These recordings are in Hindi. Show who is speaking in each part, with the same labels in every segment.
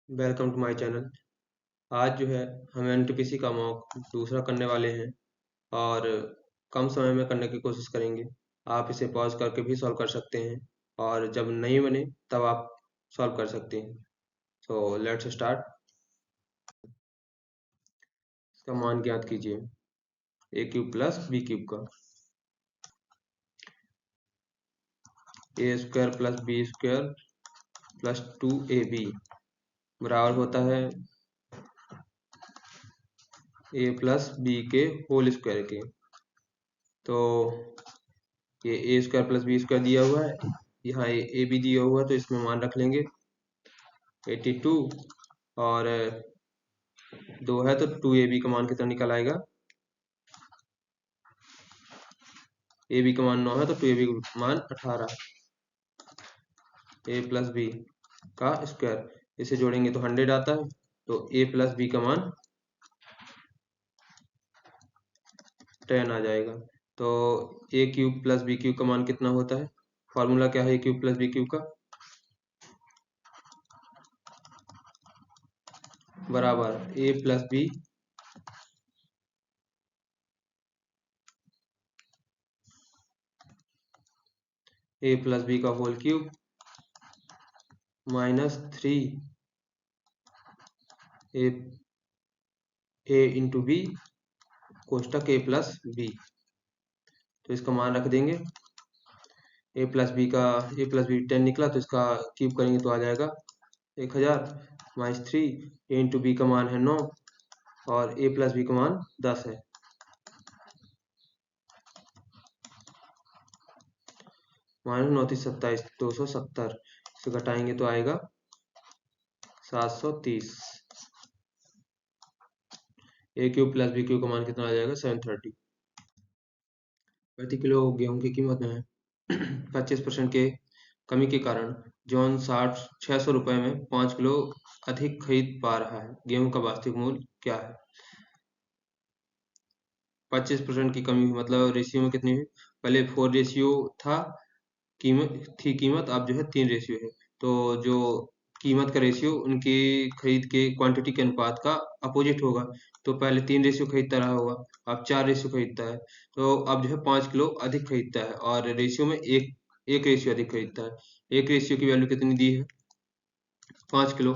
Speaker 1: Welcome to my channel. आज जो है हम एनटीपीसी का मॉक दूसरा करने वाले हैं और कम समय में करने की कोशिश करेंगे। आप इसे पॉज करके भी सॉल्व कर सकते हैं और जब नहीं बने तब आप सॉल्व कर सकते हैं। So let's start. इसका मान ज्ञात कीजिए A cube plus B cube का। A square plus B square plus 2ab बराबर होता है ए प्लस बी के होल स्क्वायर के। तो ये A square plus B square दिया हुआ है, यहाँ ए भी दिया हुआ है, तो इसमें मान रख लेंगे 82 और 2 है तो 2ab का मान कितना निकल आएगा। ab का मान 9 है तो 2ab का मान 18। a प्लस बी का स्क्वायर, इसे जोड़ेंगे तो 100 आता है, तो a प्लस बी का मान 10 आ जाएगा। तो a cube plus B cube का मान कितना होता है, फॉर्मूला क्या है a cube plus B cube का, बराबर a plus B a plus B का whole cube -3 a into B कोष्टक a प्लस बी। तो इसका मान रख देंगे, ए प्लस बी 10 निकला तो इसका क्यूब करेंगे तो आ जाएगा 1000 -3 ए इंटू बी का मान है 9 और ए प्लस बी का मान 10 है। -9 270 से घटाएंगे तो आएगा 730। ए क्यूब प्लस बी क्यूब का मान कितना आ जाएगा 730। प्रति किलो गेहूं की कीमत में 25% के कमी के कारण जॉन 600 रुपए में 5 किलो अधिक खरीद पा रहा है। गेहूं का वास्तविक मूल्य क्या है। 25% की कमी मतलब रेशियो में कितनी है, पहले 4 रेशियो था, कीमत अब जो है 3 रेशियो है। तो जो कीमत का रेशियो उनकी खरीद के क्वांटिटी के अनुपात का अपोजिट होगा। तो पहले 3 रेशियो खरीदता रहा होगा, अब 4 रेशियो खरीदता है, तो अब जो है 5 किलो अधिक खरीदता है और रेशियो में एक एक रेशियो अधिक खरीदता है। एक रेशियो की वैल्यू कितनी दी है, 5 किलो।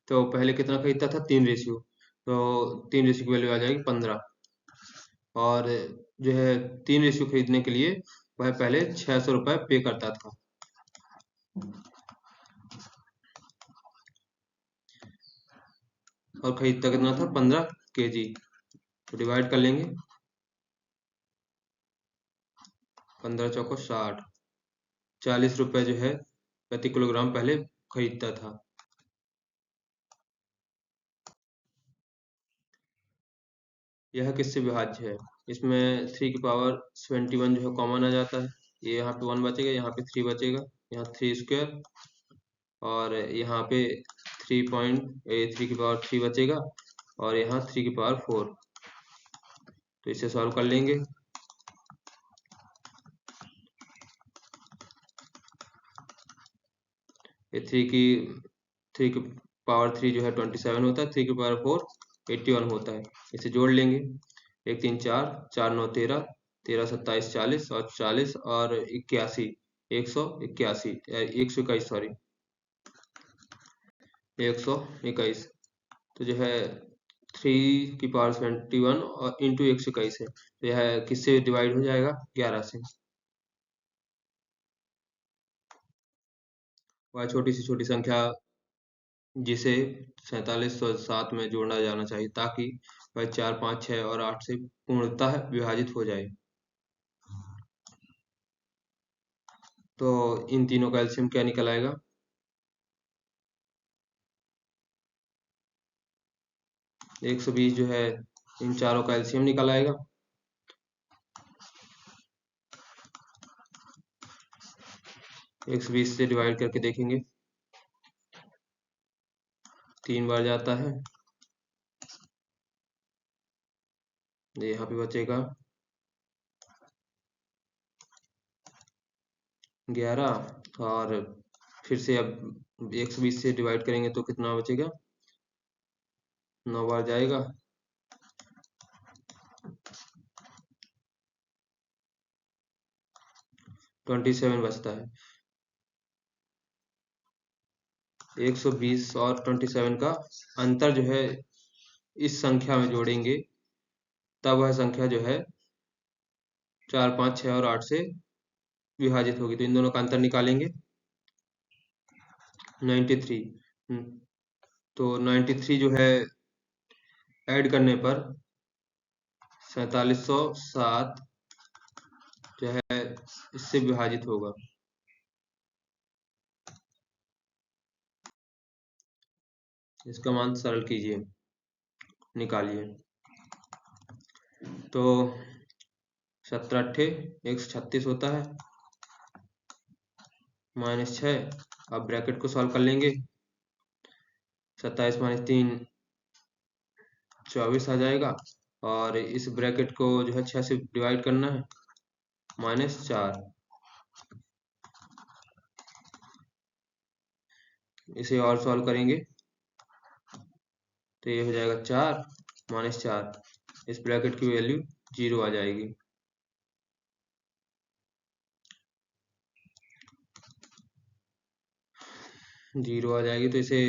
Speaker 1: तो पहले कितना खरीदता था, 3 रेशियो, तो 3 रेशियो की वैल्यू आ जाएगी 15। और जो है 3 रेशियो खरीदने के लिए वह पहले 600 रुपये पे करता था। और खरीदता कितना था, 15 kg। तो डिवाइड कर लेंगे, 15 चौको 60, 40 रुपये जो है प्रति किलोग्राम पहले खरीदता था। यह किससे विभाज्य है, इसमें 3 की पावर 71 जो है कॉमन आ जाता है, ये यहाँ पे 1 बचेगा, यहाँ पे 3 बचेगा, यहाँ 3 स्क्वायर और यहाँ पे 3 की पावर 3 बचेगा और यहाँ 3 की पावर 4। तो इसे सॉल्व कर लेंगे। ये 3 की पावर 3 जो है 27 होता है, 3 की पावर 4 81 होता है। इसे जोड़ लेंगे, 1 3 4 4 9 13 13 27 40 और 40 और 81 181 121 सॉरी 121। तो जो है 3 की पावर 71 और इंटू 121 है, तो यह किससे डिवाइड हो जाएगा, 11 से। वह छोटी से छोटी संख्या जिसे 4707 में जोड़ा जाना चाहिए ताकि वह 4 5 6 और 8 से पूर्णतः विभाजित हो जाए। तो इन तीनों का एलसीएम क्या निकल आएगा, 120 जो है इन चारों का एलसीएम निकल आएगा। 120 से डिवाइड करके देखेंगे, 3 बार जाता है, ये यहाँ पे बचेगा 11 और फिर से अब 120 से डिवाइड करेंगे तो कितना बचेगा, 9 बार जाएगा, 27 बचता है। 120 और 27 का अंतर जो है इस संख्या में जोड़ेंगे, तब वह संख्या जो है 4, 5, 6 और 8 से विभाजित होगी। तो इन दोनों का अंतर निकालेंगे, 93। तो 93 जो है ऐड करने पर 4707 जो है इससे विभाजित होगा। इसका मान सरल कीजिए, निकालिए। तो 17 अट्ठे 136 होता है, -6। अब ब्रैकेट को सॉल्व कर लेंगे। 27 - 3 24 आ जाएगा, और इस ब्रैकेट को जो है 6 से डिवाइड करना है, -4। इसे और सॉल्व करेंगे तो ये हो जाएगा 4 -4। इस ब्रैकेट की वैल्यू 0 आ जाएगी। जीरो आ जाएगी, तो इसे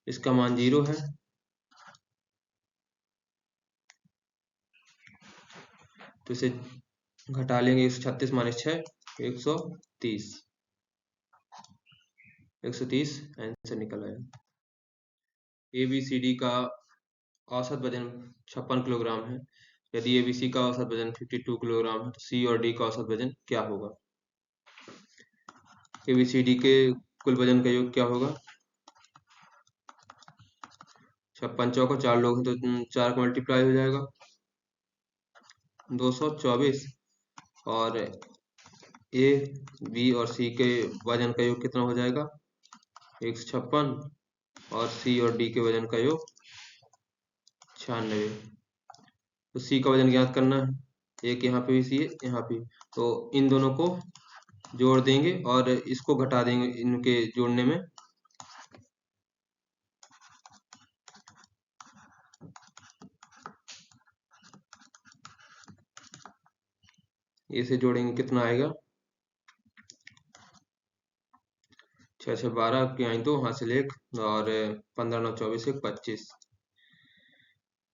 Speaker 1: इसका मान 0 है। तो इसे घटा लेंगे, 136 - 6 130। 130 आंसर निकल आया। ABCD का औसत वजन 56 किलोग्राम है। यदि ABC का औसत वजन 52 किलोग्राम है तो C और D का औसत वजन क्या होगा। ABCD के कुल वजन का योग क्या होगा। 56 चौको 4 लोग हैं तो 4 का मल्टीप्लाई हो जाएगा, 224। और A, B और C के वजन का योग कितना हो जाएगा, 156। और C और D के वजन का योग 96। तो C का वजन ज्ञात करना है, एक यहाँ पे भी C है, यहाँ पे। तो इन दोनों को जोड़ देंगे और इसको घटा देंगे इनके जोड़ने में। इसे जोड़ेंगे कितना आएगा, 6 से 12 की आई 2 हासिल 1, और 15 9 24 1 25।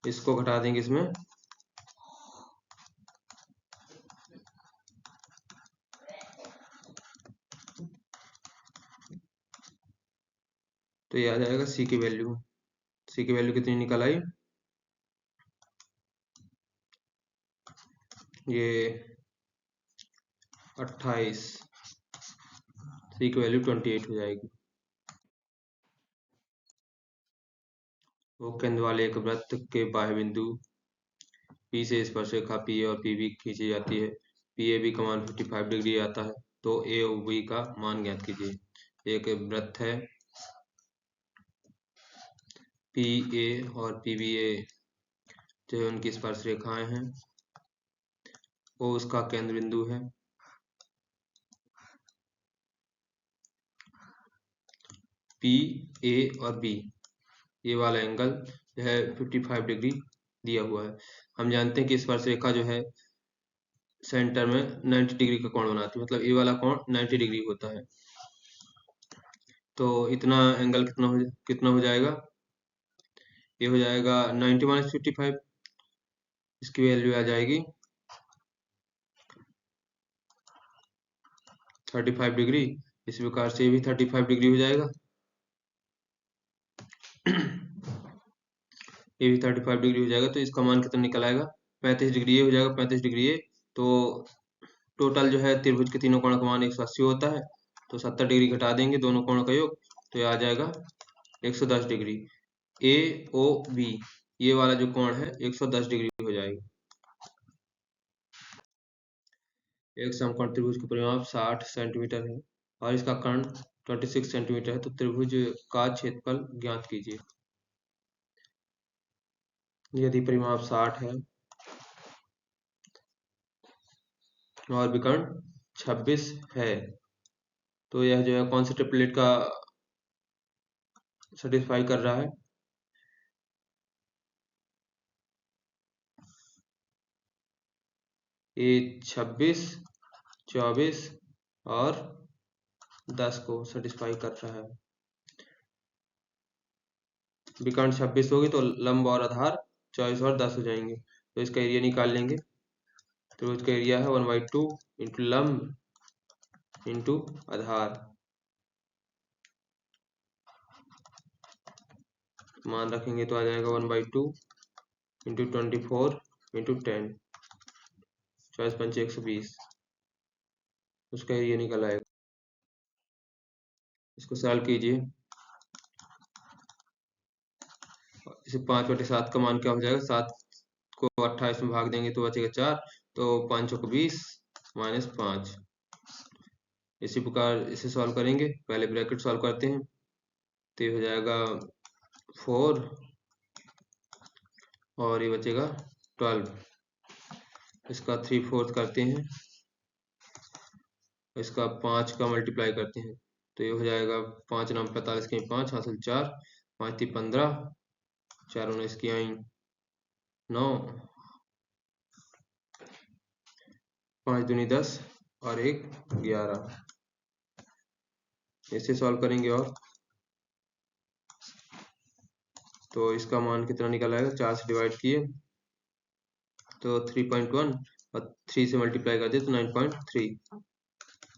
Speaker 1: इसको घटा देंगे इसमें, तो ये आ जाएगा C की वैल्यू। C की वैल्यू कितनी निकल आई, ये 28। C की वैल्यू 28 हो जाएगी। वो केंद्र वाले एक वृत्त के बाह्य बिंदु P से स्पर्शरेखा P और PB खींची जाती है। PAB का मान 55 डिग्री आता है, तो AOB का मान ज्ञात कीजिए। एक वृत्त है, PA और PBA जो है उनकी स्पर्श रेखाएं हैं, वो उसका केंद्र बिंदु है। PA और B ये वाला एंगल जो है 55 डिग्री दिया हुआ है। हम जानते हैं कि स्पर्श रेखा जो है सेंटर में 90 डिग्री का कोण बनाती है, मतलब ये वाला कोण 90 डिग्री होता है। तो इतना एंगल कितना हो जाएगा, ये हो जाएगा 90 - 55। इसकी वैल्यू आ जाएगी 35 डिग्री। इस प्रकार से भी 35 डिग्री हो जाएगा। ये भी 35 डिग्री हो जाएगा, तो इसका मान कितना निकल आएगा, 35 डिग्री ये हो जाएगा, 35 डिग्री ये। तो टोटल जो है त्रिभुज के तीनों कोणों का मान 180 होता है। तो 70 डिग्री घटा देंगे दोनों कोणों का योग, तो ये आ जाएगा 110 डिग्री। AOB ये वाला जो कोण है 110 डिग्री हो जाएगा। एक समकोण त्रिभुज का परिमाप 60 सेंटीमीटर है और इसका कर्ण 26 सेंटीमीटर है, तो त्रिभुज का क्षेत्रफल ज्ञात कीजिए। यदि परिमाप 60 है और विकर्ण 26 है, तो यह जो है कौन से ट्रिपलेट का सेटिस्फाई कर रहा है? ये 26, 24 और 10 को सेटिस्फाई कर रहा है। विकर्ण 26 होगी तो लंब और आधार 24 और 10 हो जाएंगे, तो इसका एरिया निकाल लेंगे। तो इसका एरिया है 1/2 इंटू लंब इंटू आधार। मान रखेंगे तो आ जाएगा 1/2 इंटू 24 इंटू 10, 24×5 120, उसका एरिया निकल आएगा। इसको सॉल्व कीजिए। इसे 5/7 का मान क्या हो जाएगा? 7 को 28 में भाग देंगे तो बचेगा 4, तो 5 चौक 20 माइनस 5। इसी प्रकार इसे सॉल्व करेंगे। पहले ब्रैकेट सॉल्व करते हैं, तो ये हो जाएगा 4 और ये बचेगा 12। इसका 3/4 करते हैं, इसका 5 का मल्टीप्लाई करते हैं, तो ये हो जाएगा 5 9 45 के 5 हासिल 4, 5 3 15, 4 19 की आई 9, 5 दूनी 10 और 1 11। इसे सॉल्व करेंगे और तो इसका मान कितना निकल आएगा? 4 से डिवाइड किए तो 3.1 और 3 से मल्टीप्लाई कर दिए तो 9.3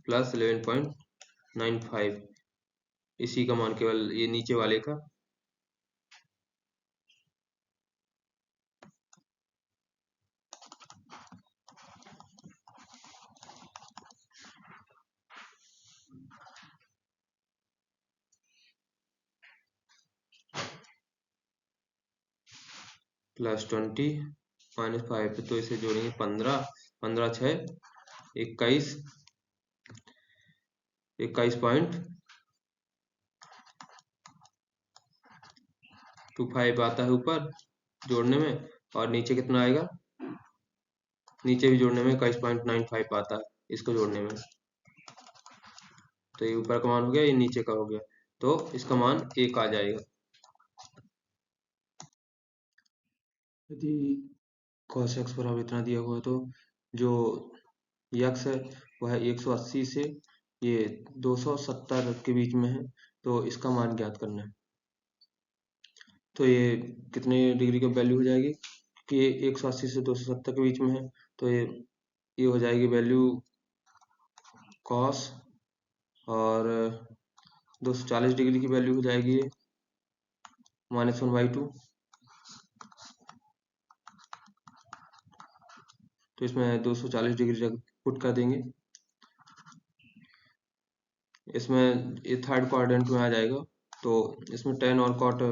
Speaker 1: प्लस 11.95। इसी का मान केवल ये नीचे वाले का +20 -5, तो इसे जोड़ेंगे 15, 15 6 21, 21.25 आता है ऊपर जोड़ने में, और नीचे कितना आएगा? नीचे भी जोड़ने में 21.95 आता है इसको जोड़ने में। तो ये ऊपर का मान हो गया, ये नीचे का हो गया, तो इसका मान 1 आ जाएगा। यदि cos x बराबर इतना दिया हुआ है तो जो x है वह 180 से ये 270 के बीच में है, तो इसका मान ज्ञात करना है। तो ये कितने डिग्री की वैल्यू हो जाएगी कि 180 से 270 के बीच में है, तो ये हो जाएगी वैल्यू cos, और 240 डिग्री की वैल्यू हो जाएगी ये -1/2। तो इसमें 240 डिग्री पुट कर देंगे। इसमें ये थर्ड क्वाड्रेंट में आ जाएगा, तो इसमें tan और cot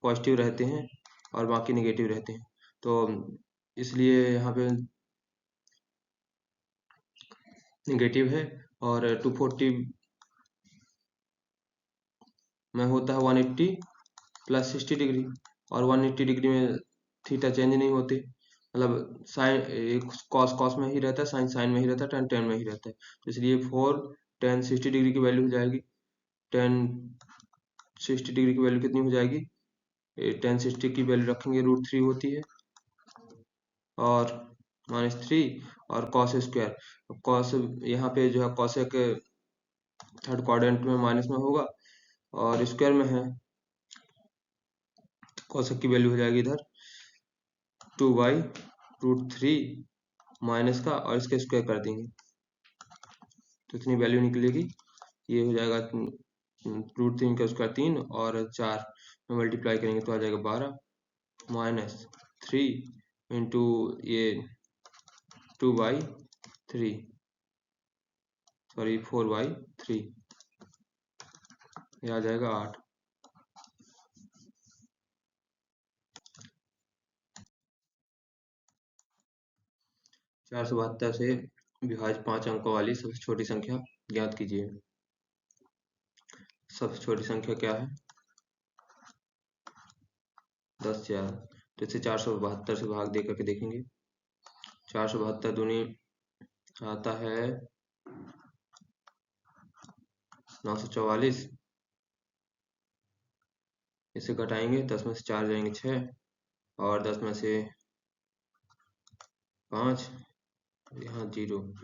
Speaker 1: पॉजिटिव रहते हैं और बाकी नेगेटिव रहते हैं, तो इसलिए यहाँ पे नेगेटिव है। और 240 में होता है 180 + 60 डिग्री, और 180 डिग्री में थीटा चेंज नहीं होते, मतलब साइन कॉस कॉस में ही रहता है, साइन साइन में ही रहता है, टेन टेन में ही रहता है, तो इसलिए 4 tan 60 डिग्री की वैल्यू हो जाएगी। tan 60 डिग्री की वैल्यू कितनी हो जाएगी? tan 60 की वैल्यू रखेंगे √3 होती है, और -3 और cos स्क्वायर। cos यहाँ पे जो है cosec थर्ड क्वाड्रेंट में माइनस में होगा और स्क्वायर में है, cosec की वैल्यू हो जाएगी इधर 2/√3 माइनस का, और इसका स्क्वायर कर देंगे तो इतनी वैल्यू निकलेगी। ये हो जाएगा √3 का स्क्वायर 3 और 4 में मल्टीप्लाई करेंगे तो आ जाएगा 12 -3 इंटू ये 2/3, सॉरी 4/3, ये आ जाएगा 8। 472 से विभाज्य 5 अंकों वाली सबसे छोटी संख्या ज्ञात कीजिए। सबसे छोटी संख्या क्या है? 10,000। तो इसे 472 से भाग दे करके देखेंगे। 472 दूनी आता है 944, इसे घटाएंगे, 10 में से 4 जाएंगे 6, और 10 में से 5, यहाँ 0,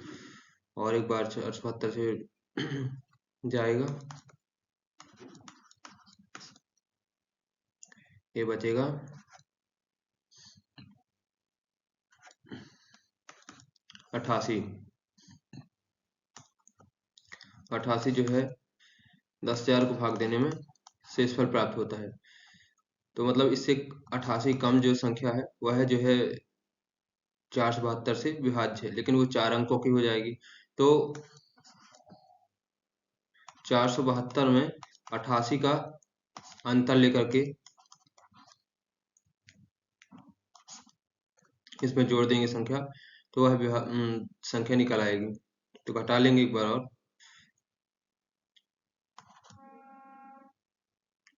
Speaker 1: और एक बार 78 से जाएगा, ये बचेगा 88। 88 जो है 10,000 को भाग देने में शेषफल प्राप्त होता है। तो मतलब इससे 88 कम जो संख्या है वह जो है 472 से विभाज्य है, लेकिन वो 4 अंकों की हो जाएगी। तो 472 में 88 का अंतर लेकर के इसमें जोड़ देंगे संख्या, तो वह संख्या निकल आएगी। तो घटा लेंगे एक बार और,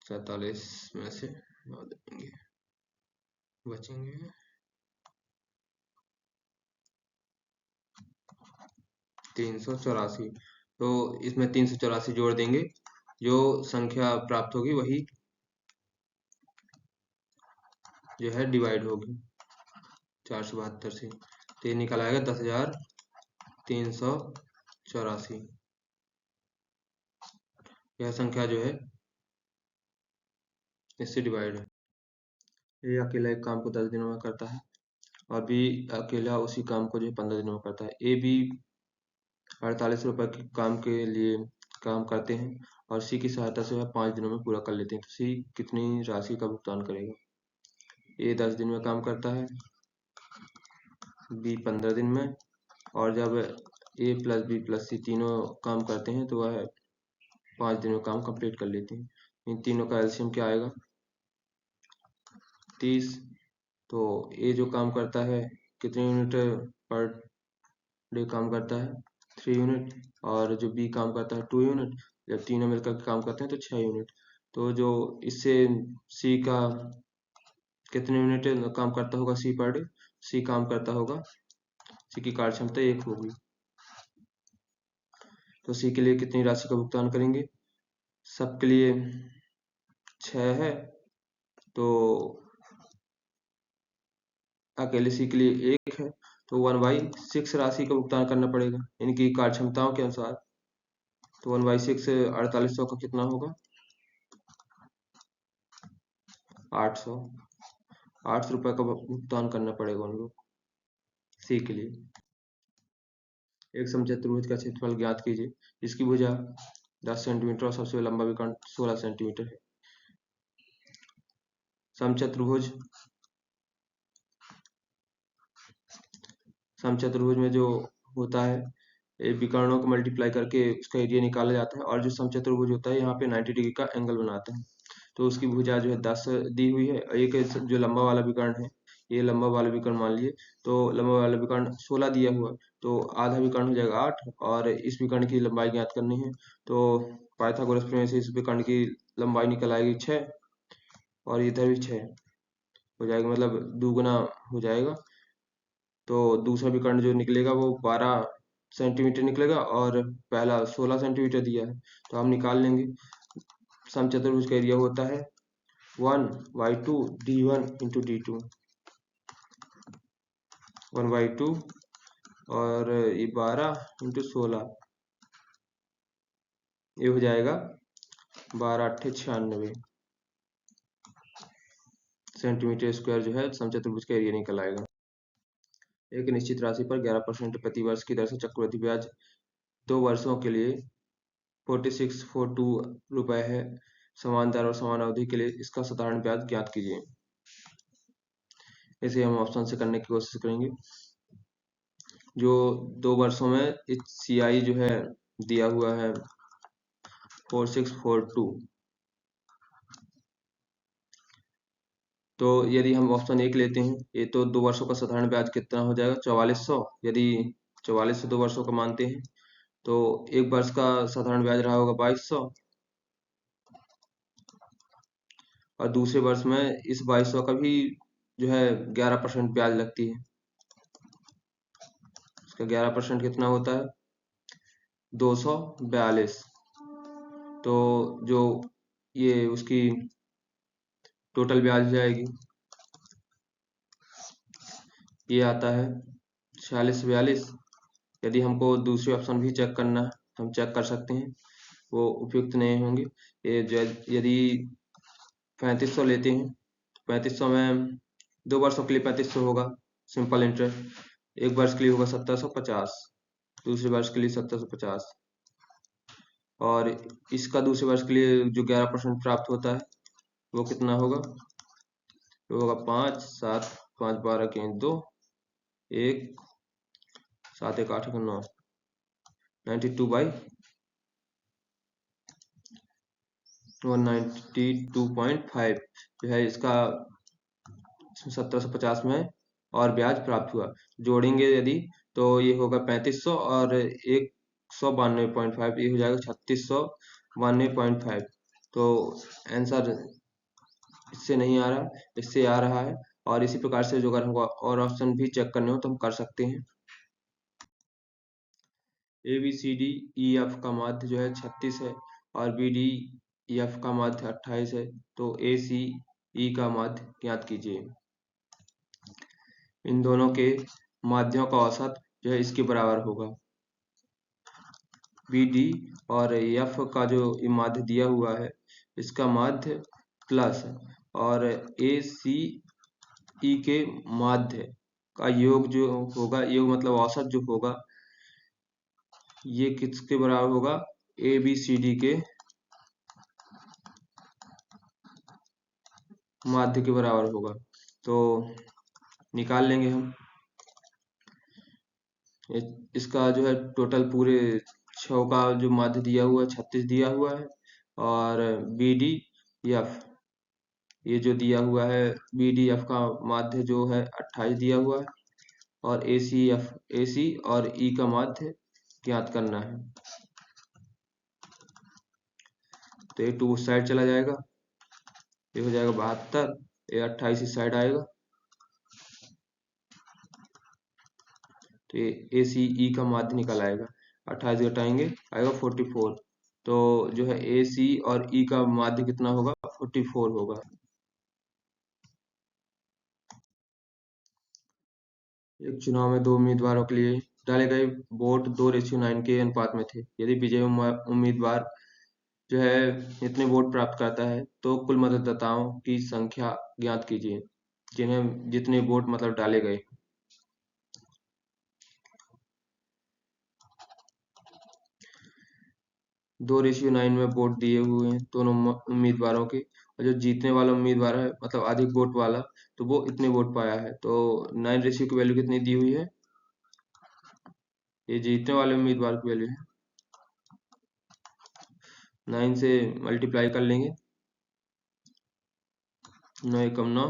Speaker 1: 47 में से 9 देंगे, बचेंगे 384। तो इसमें 384 जोड़ देंगे, जो संख्या प्राप्त होगी वही जो है डिवाइड होगी 472 से, तो ये निकल आएगा 10,384। यह संख्या जो है इससे डिवाइड है। ये अकेला एक काम को 10 दिनों में करता है, और बी अकेला उसी काम को जो है 15 दिनों में करता है। ए बी 48 रुपए के काम के लिए काम करते हैं, और सी की सहायता से वह 5 दिनों में पूरा कर लेते हैं। तो सी कितनी राशि का भुगतान करेगा? ए 10 दिन में काम करता है, बी 15 दिन में, और जब ए प्लस बी प्लस सी तीनों काम करते हैं तो वह 5 दिन में काम कंप्लीट कर लेते हैं। इन तीनों का एलसीएम क्या आएगा? 30। तो ए जो काम करता है कितने यूनिट पर डे काम करता है? 3 यूनिट, और जो बी काम करता है 2 यूनिट। जब तीनों मिलकर के काम करते हैं तो 6 यूनिट। तो जो इससे सी का कितने यूनिट काम करता होगा सी पर डे? सी काम करता होगा, सी की कार्य क्षमता 1 होगी। तो सी के लिए कितनी राशि का भुगतान करेंगे? सबके लिए 6 है, तो अकेले सी के लिए 1 है, तो 1/6 राशि का भुगतान करना पड़ेगा इनकी कार्य क्षमताओं के अनुसार। तो 1/6 4800 का कितना होगा? 800। 800 रुपए का भुगतान करना पड़ेगा उनको सी के लिए। एक समचतुर्भुज का क्षेत्रफल ज्ञात कीजिए। इसकी भुजा 10 सेंटीमीटर और सबसे लंबा विकर्ण 16 सेंटीमीटर है। समचतुर्भुज में जो होता है, ये विकर्णों को मल्टीप्लाई करके उसका एरिया निकाला जाता है, और जो समचतुर्भुज होता है यहाँ पे 90 डिग्री का एंगल बनाता है। तो उसकी भुजा जो है 10 दी हुई है, और एक जो लंबा वाला विकर्ण है, ये लंबा वाला विकर्ण मान लिए, तो लंबा वाला विकर्ण 16 दिया हुआ है, तो आधा विकर्ण हो जाएगा 8, और इस विकर्ण की लंबाई ज्ञात करनी है। तो पाइथागोरस प्रमेय से इस विकर्ण की लंबाई निकल आएगी 6, और इधर भी 6 हो जाएगा, मतलब दुगुना हो जाएगा। तो दूसरा विकर्ण जो निकलेगा वो 12 सेंटीमीटर निकलेगा, और पहला 16 सेंटीमीटर दिया है, तो हम निकाल लेंगे। समचतुर्भुज का एरिया होता है 1/2 d1 इंटू d2, 1/2, और ये 12 इंटू 16, ये हो जाएगा 12×8 = 96 सेंटीमीटर स्क्वायर जो है समचतुर्भुज का एरिया निकल आएगा। एक निश्चित राशि पर 11% प्रति वर्ष की दर से चक्रवृद्धि ब्याज 2 वर्षों के लिए 4642 रुपए है। समान दर और समान अवधि के लिए इसका साधारण ब्याज ज्ञात कीजिए। इसे हम ऑप्शन से करने की कोशिश करेंगे। जो 2 वर्षों में CI जो है दिया हुआ है 4642, तो यदि हम ऑप्शन 1 लेते हैं, ये तो 2 वर्षों का साधारण ब्याज कितना हो जाएगा? 4400। यदि 4400 2 वर्षों का मानते हैं, तो एक वर्ष का साधारण ब्याज रहा होगा 2200, और दूसरे वर्ष में इस 2200 का भी जो है 11% ब्याज लगती है। इसका 11% कितना होता है? 242। तो जो ये उसकी टोटल ब्याज हो जाएगी, ये आता है 4642। यदि हमको दूसरे ऑप्शन भी चेक करना है, हम चेक कर सकते हैं, वो उपयुक्त नहीं होंगे। ये यदि 3500 लेते हैं, 3500 में 2 वर्षों के लिए 3500 होगा सिंपल इंटरेस्ट, 1 वर्ष के लिए होगा 1750, दूसरे वर्ष के लिए 1750, और इसका दूसरे वर्ष के लिए जो 11% प्राप्त होता है वो कितना होगा, वो होगा 5 7 5 12 के 2 1 7 1 8 9 92/192.5 जो है इसका 1750 में और ब्याज प्राप्त हुआ। जोड़ेंगे यदि तो ये होगा 3500 और 192.5, ये हो जाएगा 3692.5। तो आंसर इससे नहीं आ रहा, इससे आ रहा है। और इसी प्रकार से जो अगर हमको और ऑप्शन भी चेक करने हो तो हम कर सकते हैं। A B C D E F का माध्य जो है 36 है और बी डी ई एफ का माध्य 28 है, तो ए सी ई का माध्य ज्ञात कीजिए। इन दोनों के माध्यों का औसत जो है इसके बराबर होगा। बी डी और एफ का जो माध्य दिया हुआ है इसका माध्य प्लस, और ए सी ई के माध्य का योग जो होगा, योग मतलब औसत जो होगा, ये किसके बराबर होगा, ए बी सी डी के माध्य के बराबर होगा। तो निकाल लेंगे हम। इसका जो है टोटल पूरे 6 का जो माध्य दिया हुआ है 36 दिया हुआ है, और बी डी एफ ये जो दिया हुआ है बी डी एफ का माध्य जो है 28 दिया हुआ है, और ए सी और ई का माध्य ज्ञात करना है। तो ये 2 उस साइड चला जाएगा, ये हो जाएगा 72, ये 28 इस साइड आएगा, तो ये ए सी ई का माध्य निकल आएगा। 28 घटाएंगे आएगा 44, तो जो है ए सी और ई का माध्य कितना होगा, 44 होगा। एक चुनाव में 2 उम्मीदवारों के लिए डाले गए वोट 2:9 के अनुपात में थे। यदि विजयी उम्मीदवार जो है इतने वोट प्राप्त करता है तो कुल मतदाताओं की संख्या ज्ञात कीजिए जिन्हें जितने वोट मतलब डाले गए। 2:9 में वोट दिए हुए हैं दोनों उम्मीदवारों के, और जो जीतने वाला उम्मीदवार है मतलब अधिक वोट वाला, तो वो इतने वोट पाया है। तो 9 की वैल्यू कितनी दी हुई है, ये जीतने वाले उम्मीदवार की वैल्यू है, 9 से मल्टीप्लाई कर लेंगे, 9 एकम 9,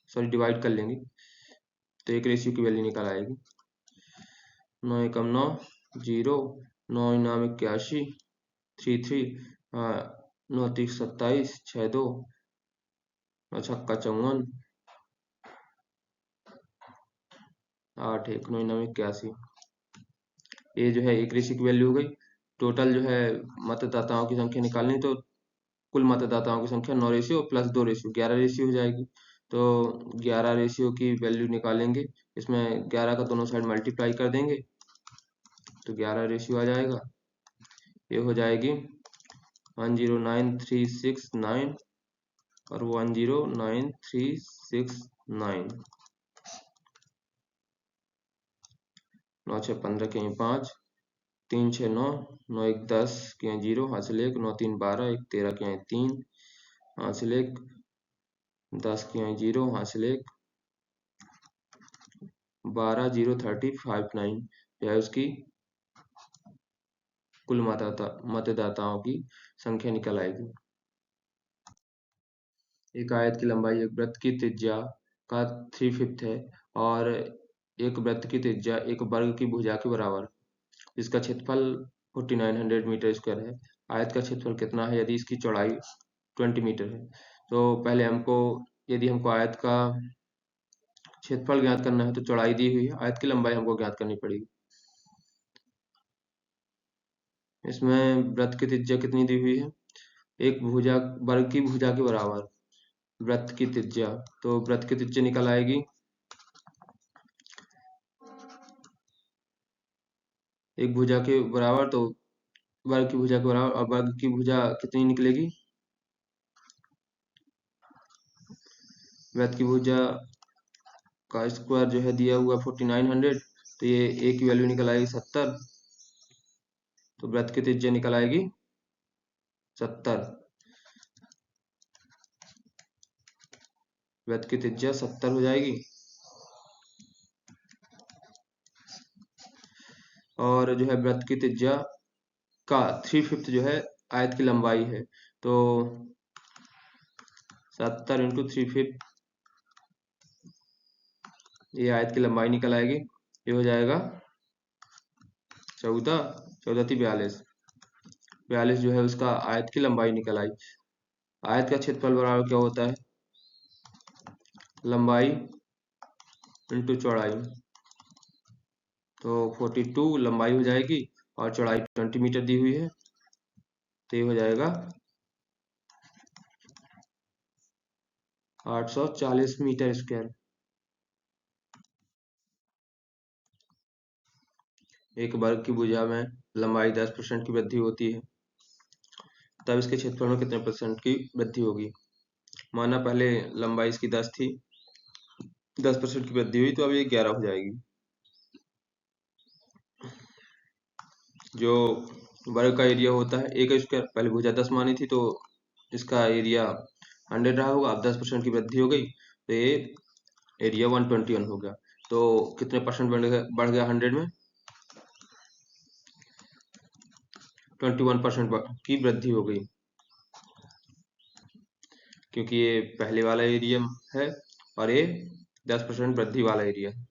Speaker 1: सॉरी डिवाइड कर लेंगे तो एक रेशियो की वैल्यू निकल आएगी। 9 एकम 9 0, 9 इनाम 81, 33, 9 तीस 27, 6 2, 9 छक्का 54, 8 1, 9 इनाम 81। ये जो है एक रेशियो की वैल्यू हो गई। टोटल जो है मतदाताओं की संख्या निकालनी, तो कुल मतदाताओं की संख्या 9 रेशियो प्लस 2 रेशियो 11 रेशियो हो जाएगी। तो 11 रेशियो की वैल्यू निकालेंगे, इसमें 11 का दोनों साइड मल्टीप्लाई कर देंगे तो 11 रेशियो आ जाएगा। ये हो जाएगी 109369 और 109369। 9 6 15 के 5, 3 6 9, 9 1 10 के 0 हासिल 1, 9 3 12, 1 13 के 3 हासिल 1, 10 के 0 हासिल 1, 12 0 30 59 यह उसकी कुल मतदाताओं की संख्या निकल आएगी। एक आयत की लंबाई एक वृत्त की त्रिज्या का 3/5 है और एक वृत्त की त्रिज्या एक वर्ग की भुजा के बराबर, इसका क्षेत्रफल 4900 मीटर स्क्वायर है। आयत का क्षेत्रफल कितना है यदि इसकी चौड़ाई 20 मीटर है। तो पहले हमको यदि हमको आयत का क्षेत्रफल ज्ञात करना है तो चौड़ाई दी हुई है, आयत की लंबाई हमको ज्ञात करनी पड़ेगी। इसमें वृत्त की त्रिज्या कितनी दी हुई है? एक भुजा, वर्ग की भुजा के बराबर वृत्त की त्रिज्या। तो वृत्त की त्रिज्या निकल आएगी, एक भुजा के बराबर, तो वर्ग की भुजा के बराबर, और वर्ग की भुजा कितनी निकलेगी? वृत्त की भुजा का स्क्वायर जो है दिया हुआ 4900, तो ये ए की वैल्यू निकल आएगी 70, तो वृत्त की त्रिज्या निकल आएगी 70। वृत्त की त्रिज्या 70 हो जाएगी। और जो है वृत्त की त्रिज्या का 3/5 जो है आयत की लंबाई है, तो 70 इंटू 3/5, ये आयत की लंबाई निकल आएगी। ये हो जाएगा 14, 14 थी 42, 42 जो है उसका आयत की लंबाई निकल आई। आयत का क्षेत्रफल बराबर क्या होता है? लंबाई इंटू चौड़ाई, तो 42 लंबाई हो जाएगी और चौड़ाई 20 मीटर दी हुई है, तो ये हो जाएगा 840 मीटर स्क्वायर। एक वर्ग की भुजा में लंबाई 10% की वृद्धि होती है, तब इसके क्षेत्रफल में कितने % की वृद्धि होगी? माना पहले लंबाई इसकी 10 थी, 10% की वृद्धि हुई, तो अब ये 11 हो जाएगी। जो वर्ग का एरिया होता है एक स्क्वायर, पहले भुजा 10 मानी थी तो इसका एरिया 100 रहा होगा, अब 10% की वृद्धि हो गई तो ये एरिया 121 हो गया। तो कितने % बढ़ गया 100 में? 21% की वृद्धि हो गई, क्योंकि ये पहले वाला एरिया है और ये 10% वृद्धि वाला एरिया है।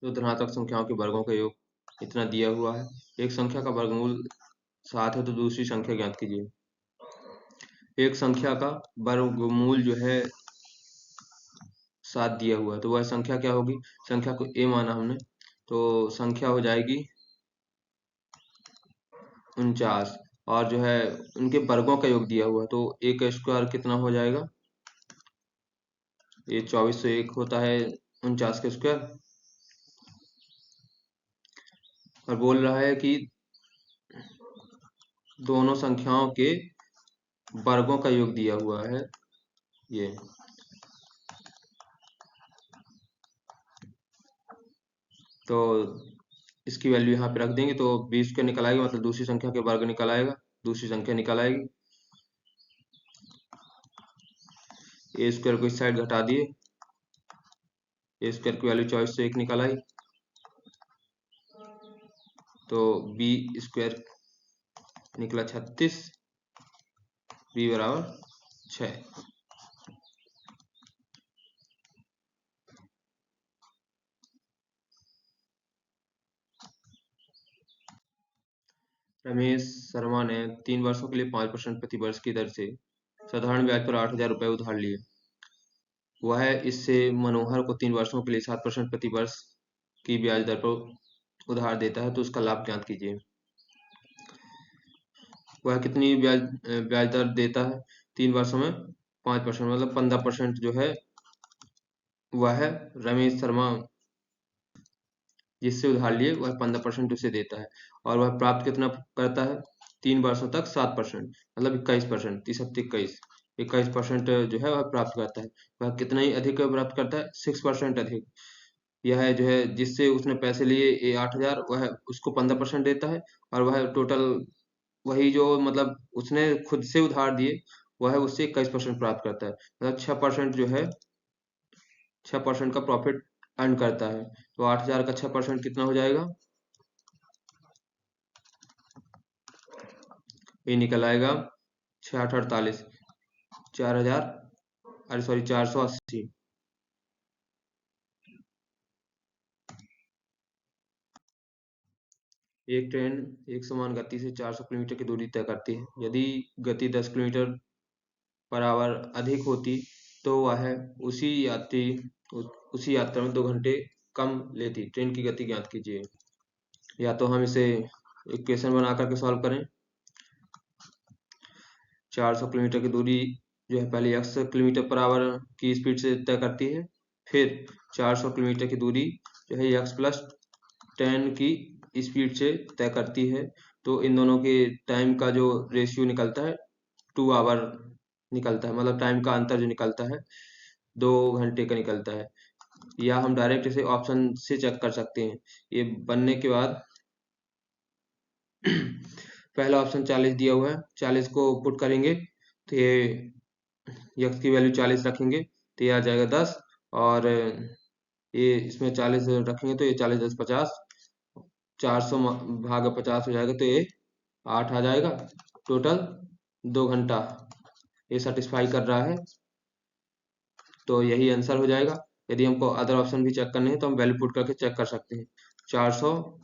Speaker 1: तो धनात्मक संख्याओं के वर्गों का योग इतना दिया हुआ है। एक संख्या का वर्गमूल 7 है, तो दूसरी संख्या ज्ञात कीजिए। एक संख्या का वर्गमूल जो है 7 दिया हुआ है, तो वह संख्या क्या होगी? संख्या को a माना हमने, तो संख्या हो जाएगी 49, और जो है उनके वर्गों का योग दिया हुआ है, तो a का स्क्वायर कितना हो जाएगा? ये 2401 होता है 49 का स्क्वायर। और बोल रहा है कि दोनों संख्याओं के वर्गों का योग दिया हुआ है ये, तो इसकी वैल्यू यहाँ पे रख देंगे, तो 20 का निकल आएगा, मतलब दूसरी संख्या के वर्ग निकल आएगा, दूसरी संख्या निकल आएगी। ए स्क्वायर को इस साइड घटा दिए, ए स्क्वायर की वैल्यू 2401 निकल आई, तो बी स्क्वायर निकला 36, बी बराबर 6। रमेश शर्मा ने 3 वर्षों के लिए 5% प्रति वर्ष की दर से साधारण ब्याज पर 8,000 रुपये उधार लिए। वह इससे मनोहर को 3 वर्षों के लिए 7% प्रति वर्ष की ब्याज दर पर उधार देता है, तो उसका लाभ ज्ञात कीजिए। वह कितनी ब्याज दर देता है? 3 वर्षों में 5%, मतलब 15% जो है वह रमेश शर्मा जिससे उधार लिए वह 15% उसे देता है, और वह प्राप्त कितना करता है? 3 वर्षों तक 7%, मतलब 21%, 30 21% जो है वह प्राप्त करता है। वह कितना ही अधिक प्राप्त करता है? 6% अधिक। यह जो है जिससे उसने पैसे लिए ये 8,000, वह उसको 15% देता है, और वह टोटल वही जो मतलब उसने खुद से उधार दिए वह उससे 21% प्राप्त करता है, मतलब 6% जो है 6% का प्रॉफिट अर्न करता है। तो 8,000 का 6% कितना हो जाएगा? ये निकल आएगा 6 8 48, 4,000, अरे सॉरी 480। एक ट्रेन एक समान गति से 400 किलोमीटर की दूरी तय करती है। यदि गति 10 किलोमीटर पर आवर अधिक होती तो वह उसी यात्री उसी यात्रा में 2 घंटे कम लेती। ट्रेन की गति ज्ञात कीजिए। या तो हम इसे इक्वेशन बना करके सॉल्व करें। 400 किलोमीटर की दूरी जो है पहले x किलोमीटर पर आवर की स्पीड से तय करती है, फिर 400 किलोमीटर की दूरी जो है x प्लस 10 की स्पीड से तय करती है। तो इन दोनों के टाइम का जो रेशियो निकलता है 2 आवर निकलता है, मतलब टाइम का अंतर जो निकलता है 2 घंटे का निकलता है। या हम डायरेक्ट इसे ऑप्शन से चेक कर सकते हैं। ये बनने के बाद पहला ऑप्शन 40 दिया हुआ है, 40 को पुट करेंगे तो ये यक्स की वैल्यू 40 रखेंगे तो ये आ जाएगा 10, और ये इसमें 40 रखेंगे तो ये 40 10 50, 400 भागा 50 हो जाएगा तो ये 8 आ जाएगा। टोटल 2 घंटा ये सेटिस्फाई कर रहा है, तो यही आंसर हो जाएगा। यदि हमको अदर ऑप्शन भी चेक करने हैं तो हम वैल्यू पुट करके चेक कर सकते हैं। 400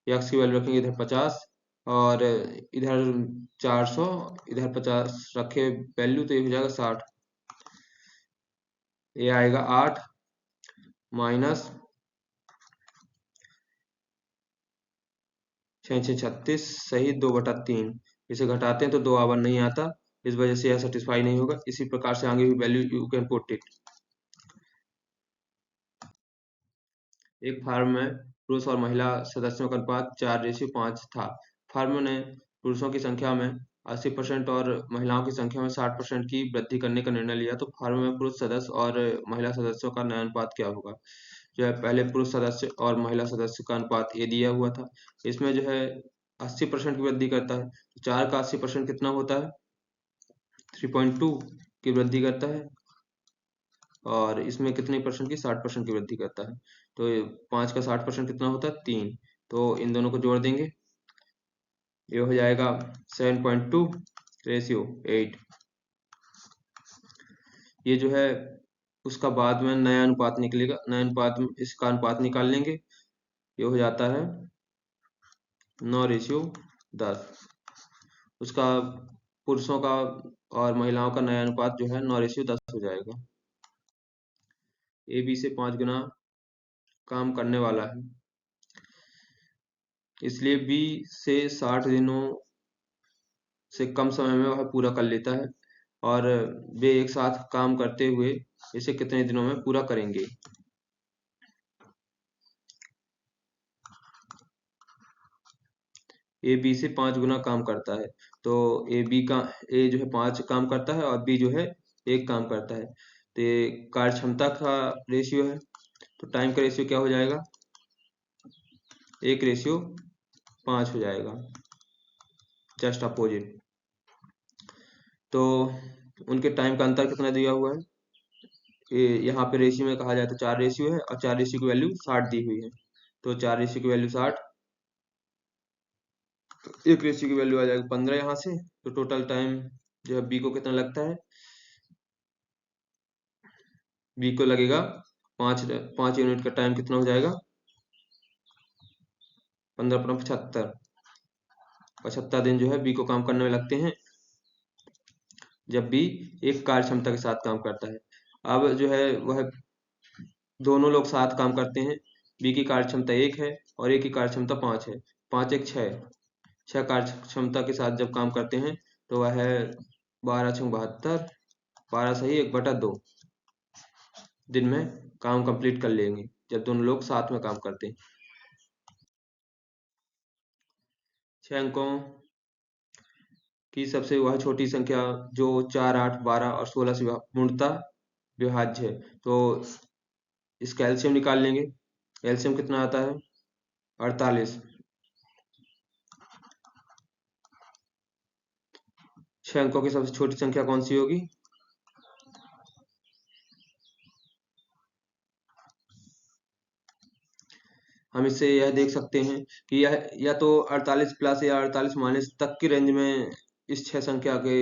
Speaker 1: यक्स की वैल्यू रखेंगे इधर 50, और इधर 400 इधर 50 रखे वैल्यू तो ये हो जाएगा 60। ये आएगा 8 माइनस 6 6 36 सही 2/3। इसे घटाते हैं तो 2 आवर नहीं आता, इस वजह से यह सेटिस्फाई नहीं होगा। इसी प्रकार से आगे भी value you can put it. एक फार्म में पुरुष और महिला सदस्यों का अनुपात 4:5 था। फर्म ने पुरुषों की संख्या में 80% और महिलाओं की संख्या में 60% की वृद्धि करने का निर्णय लिया, तो फर्म में पुरुष सदस्य और महिला सदस्यों का नया अनुपात क्या होगा। जो है पहले पुरुष सदस्य और महिला सदस्य का अनुपात ये दिया हुआ था, इसमें जो है 80% की वृद्धि करता है, तो 4 का 80% कितना होता है 3.2 की वृद्धि करता है, और इसमें कितने परसेंट की 60% की वृद्धि करता है। तो 5 का 60% कितना होता है 3। तो इन दोनों को जोड़ देंगे, ये हो जाएगा 7.2:8। ये जो है उसका बाद में नया अनुपात निकलेगा, नया अनुपात में इसका अनुपात निकाल लेंगे, ये हो जाता है 9:10। उसका पुरुषों का और महिलाओं का नया अनुपात जो है 9:10 हो जाएगा। ए बी से 5 गुना काम करने वाला है, इसलिए बी से 60 दिनों से कम समय में वह पूरा कर लेता है, और वे एक साथ काम करते हुए इसे कितने दिनों में पूरा करेंगे। ए बी से 5 गुना काम करता है, तो ए जो है 5 काम करता है और बी जो है 1 काम करता है, तो ये कार्य क्षमता का रेशियो है। तो टाइम का रेशियो क्या हो जाएगा 1:5 हो जाएगा, जस्ट अपोजिट। तो उनके टाइम का अंतर कितना दिया हुआ है, ये यहाँ पे रेशियो में कहा जाए तो 4 रेशियो है, और 4 रेशियो की वैल्यू 60 दी हुई है, तो 4 रेशियो की वैल्यू 60, एक रेशियो की वैल्यू आ जाएगा 15 यहाँ से। तो टोटल टाइम जो है बी को कितना लगता है, बी को लगेगा 5 यूनिट का टाइम कितना हो जाएगा 15 × 75 दिन जो है बी को काम करने में लगते हैं, जब बी एक कार्य क्षमता के साथ काम करता है। अब जो है वह दोनों लोग साथ काम करते हैं, बी की कार्य क्षमता 1 है और ए की कार्य क्षमता 5 है, 5 1 6, 6 कार्य क्षमता के साथ जब काम करते हैं तो वह है 12 × 72, 12 सही 1/2 दिन में काम कंप्लीट कर लेंगे जब दोनों लोग साथ में काम करते हैं। 6 अंकों की सबसे वह छोटी संख्या जो 4 8 12 और 16 से पूर्णतः विभाज्य है, तो इसका एलसीएम निकाल लेंगे। एलसीएम कितना आता है 48। 6 अंकों की सबसे छोटी संख्या कौन सी होगी, हम इससे यह देख सकते हैं कि यह या तो 48 प्लस या 48 माइनस तक की रेंज में इस 6 संख्या के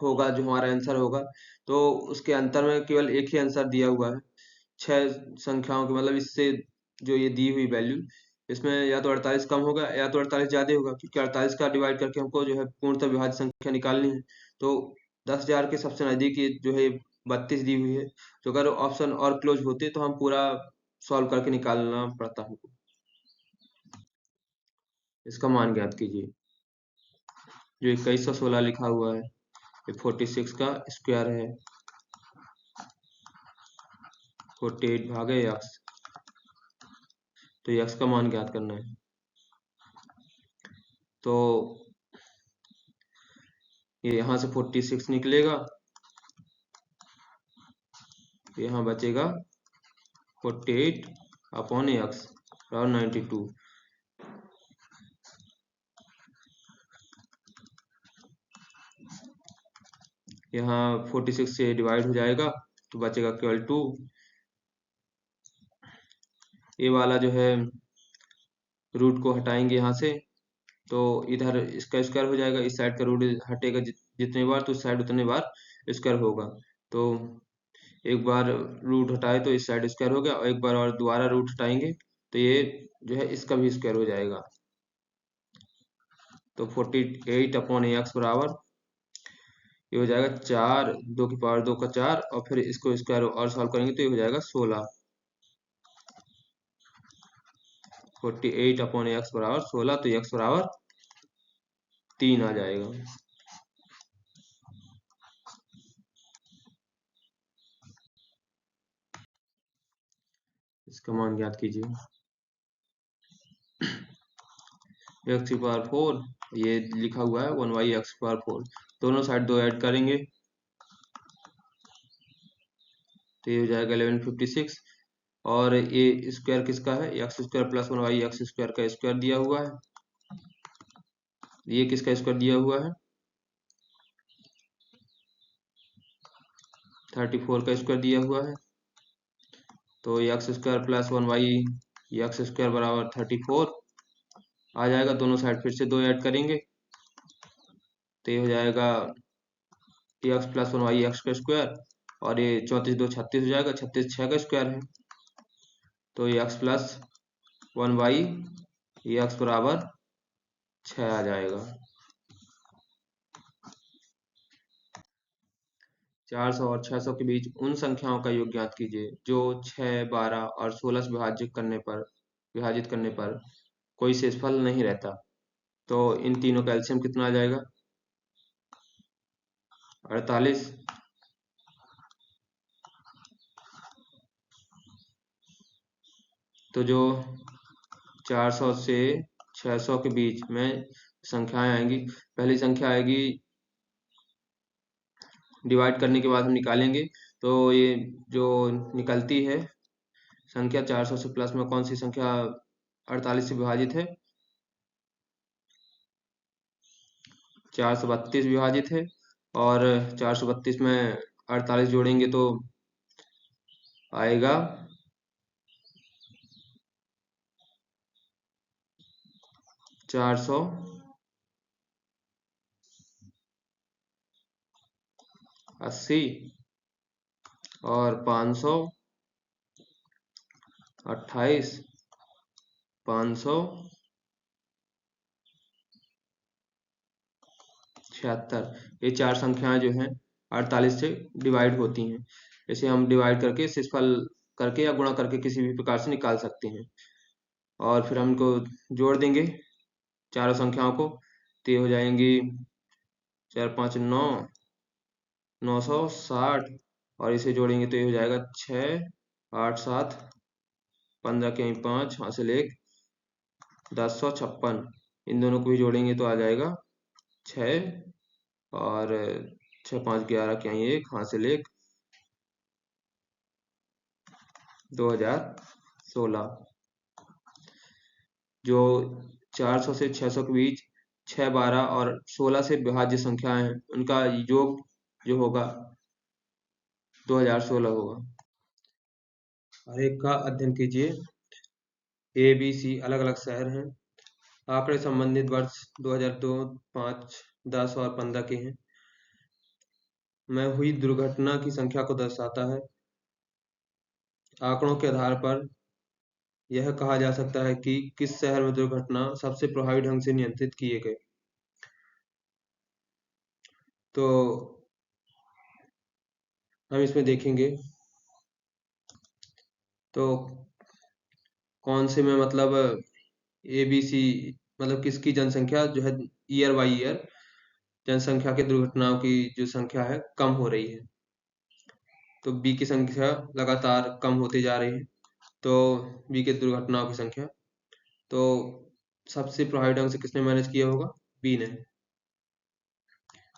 Speaker 1: होगा जो हमारा आंसर होगा। तो उसके अंतर में केवल एक ही आंसर दिया हुआ है 6 संख्याओं के, मतलब इससे जो ये दी हुई वैल्यू, इसमें या तो 48 कम होगा या तो 48 ज्यादा होगा, क्योंकि 48 का डिवाइड करके हमको जो है पूर्णतः विभाज्य संख्या निकालनी है। तो 10,000 के सबसे नजदीक ये जो है 32 दी हुई है, तो अगर ऑप्शन और क्लोज होते तो हम पूरा सॉल्व करके निकालना पड़ता हमको। इसका मान ज्ञात कीजिए। जो 2116 लिखा हुआ है ये 46 का स्क्वायर है। 48 भागे एक्स, तो एक्स का मान ज्ञात करना है। तो ये यहाँ से 46 निकलेगा, यहाँ बचेगा 48 अपॉन एक्स और 92। यहाँ 46 से डिवाइड हो जाएगा तो बचेगा केवल 2। ये वाला जो है रूट को हटाएंगे यहाँ से, तो इधर इसका स्क्वायर हो जाएगा। इस साइड का रूट हटेगा जितने बार, तो इस साइड उतने बार स्क्वायर होगा। तो एक बार रूट हटाए तो इस साइड स्क्वायर हो गया, और एक बार और दोबारा रूट हटाएंगे तो ये जो है इसका भी स्क्वायर हो जाएगा। तो 48 अपॉन एक्स बराबर ये हो जाएगा 4, 2 की पावर 2 का 4, और फिर इसको स्क्वायर और सॉल्व करेंगे तो ये हो जाएगा 16। 48 अपॉन एक्स बराबर 16, तो एक्स बराबर 3 आ जाएगा। इसका मान ज्ञात कीजिए। एक्स की पावर 4, ये लिखा हुआ है 1/x की पावर 4। दोनों साइड 2 ऐड करेंगे तो ये हो जाएगा 1156। और ये स्क्वायर किसका है? X square plus 1/x square का स्क्वायर दिया हुआ है। ये किसका स्क्वायर दिया हुआ है? 34 का स्क्वायर दिया हुआ है। तो x square plus 1/x square बराबर 34 आ जाएगा। दोनों साइड फिर से 2 ऐड करेंगे तो ये हो जाएगा एक्स प्लस 1/x का स्क्वायर, और ये 34 2 36 हो जाएगा। 36 6 का स्क्वायर है, तो एक्स प्लस 1/x बराबर 6 आ जाएगा। 400 और 600 के बीच उन संख्याओं का योग ज्ञात कीजिए जो 6, 12 और 16 से विभाजित करने पर कोई शेषफल नहीं रहता। तो इन तीनों का एलसीएम कितना आ जाएगा? 48। तो जो 400 से 600 के बीच में संख्याएं आएंगी, पहली संख्या आएगी डिवाइड करने के बाद हम निकालेंगे। तो ये जो निकलती है संख्या 400 से प्लस में कौन सी संख्या 48 से विभाजित है? 432 विभाजित है, और 432 में 48 जोड़ेंगे तो आएगा 480, और 528, 576। ये चार संख्याएं जो हैं 48 से डिवाइड होती हैं। इसे हम डिवाइड करके शेषफल करके या गुणा करके किसी भी प्रकार से निकाल सकते हैं। और फिर हम इनको जोड़ देंगे चारों संख्याओं को, तो ये हो जाएंगी 4 5 9, 960, और इसे जोड़ेंगे तो ये हो जाएगा 6 8 7, 15 के 5, हासिल 1, 1056। इन दोनों को भी जोड़ेंगे तो आ जाएगा 6, और 6 5 11 के 1, हासिल 1, 2016। जो 400 से 600 के बीच 6, 12 और 16 से विभाज्य संख्याएं हैं, उनका योग जो होगा 2016 होगा। हर एक का अध्ययन कीजिए। ए बी सी अलग अलग शहर हैं। आंकड़े संबंधित वर्ष 2002, 5, 10 और 15 के हैं। में हुई दुर्घटना की संख्या को दर्शाता है। आंकड़ों के आधार पर यह कहा जा सकता है कि किस शहर में दुर्घटना सबसे प्रभावी ढंग से नियंत्रित किए गए। तो हम इसमें देखेंगे तो कौन से में मतलब ए बी सी मतलब किसकी जनसंख्या जो है ईयर बाई ईयर जनसंख्या के दुर्घटनाओं की जो संख्या है कम हो रही है। तो बी की संख्या लगातार कम होती जा रही है। तो बी के दुर्घटनाओं की संख्या तो सबसे प्रभावी ढंग से किसने मैनेज किया होगा? बी ने।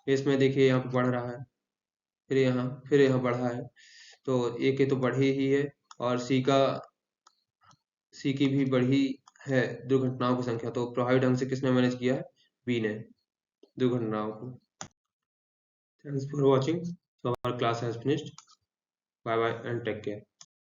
Speaker 1: इसमें देखिए यहाँ पे बढ़ रहा है, फिर यहाँ बढ़ा है, तो ए के तो बढ़ी ही है और सी की भी बढ़ी है दुर्घटनाओं की संख्या। तो प्रभावी ढंग से किसने मैनेज किया है? बी ने दुर्घटनाओं को। Thanks for watching. So our class has finished. Bye bye and take care.